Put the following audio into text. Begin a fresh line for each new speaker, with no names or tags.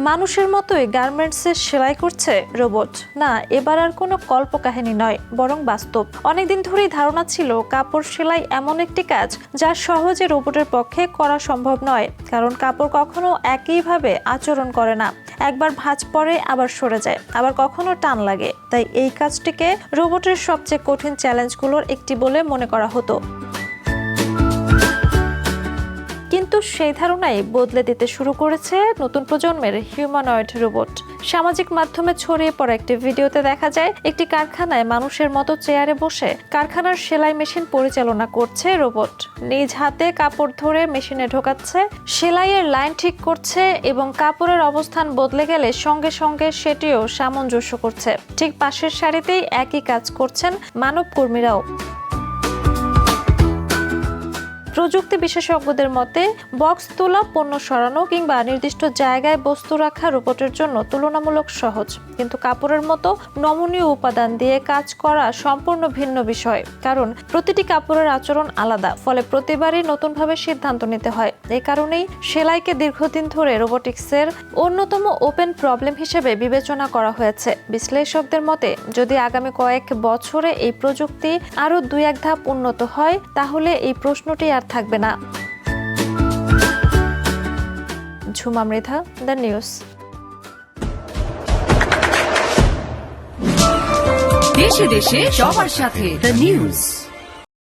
মানুষের মতোই গার্মেন্টসে সেলাই করছে রোবট। না, এবার আর কোনো কল্পকাহিনী নয়, বরং বাস্তব। অনেকদিন ধরেই ধারণা ছিল কাপড় সেলাই এমন একটি কাজ যা সহজে রোবটের পক্ষে করা সম্ভব নয়, কারণ কাপড় কখনো একইভাবে আচরণ করে না। একবার ভাঁজ পড়ে, আবার সরে যায়, আবার কখনো টান লাগে। তাই এই কাজটিকে রোবটের সবচেয়ে কঠিন চ্যালেঞ্জগুলোর একটি বলে মনে করা হতো। কিন্তু সেই ধারণাই বদলে দিতে শুরু করেছে নতুন প্রজন্মের হিউম্যানয়েড রোবট। সামাজিক মাধ্যমে ছড়িয়ে পড়া একটি ভিডিওতে দেখা যায় একটি কারখানায় মানুষের মতো চেয়ারে বসে কারখানার সেলাই মেশিন পরিচালনা করছে রোবট। নিজ হাতে কাপড় ধরে মেশিনে ঢোকাচ্ছে, সেলাইয়ের লাইন ঠিক করছে এবং কাপড়ের অবস্থান বদলে গেলে সঙ্গে সঙ্গে সেটিও সামঞ্জস্য করছে। ঠিক পাশের সারিতেই একই কাজ করছেন মানব কর্মীরাও। প্রযুক্তি বিশেষজ্ঞদের মতে বক্স তোলা, পণ্য সরানো কিংবা নির্দিষ্ট জায়গায় বস্তু রাখা রোবটের জন্য তুলনামূলক সহজ, কিন্তু কাপড়ের মতো নমনীয় উপাদান দিয়ে কাজ করা সম্পূর্ণ ভিন্ন বিষয়। কারণ প্রতিটি কাপড়ের আচরণ আলাদা, ফলে প্রতিবারই নতুনভাবে সিদ্ধান্ত নিতে হয়। এই কারণেই সেলাইকে দীর্ঘদিন ধরে রোবোটিক্সের অন্যতম ওপেন প্রবলেম হিসেবে বিবেচনা করা হয়েছে। বিশ্লেষকদের মতে যদি আগামী কয়েক বছরে এই প্রযুক্তি আরো 2-1 ধাপ উন্নত হয়, তাহলে এই প্রশ্নটি আর থাকবে না। Jhuma Mridha, the news.
দেশে দেশে সবার সাথে, দ্য নিউজ।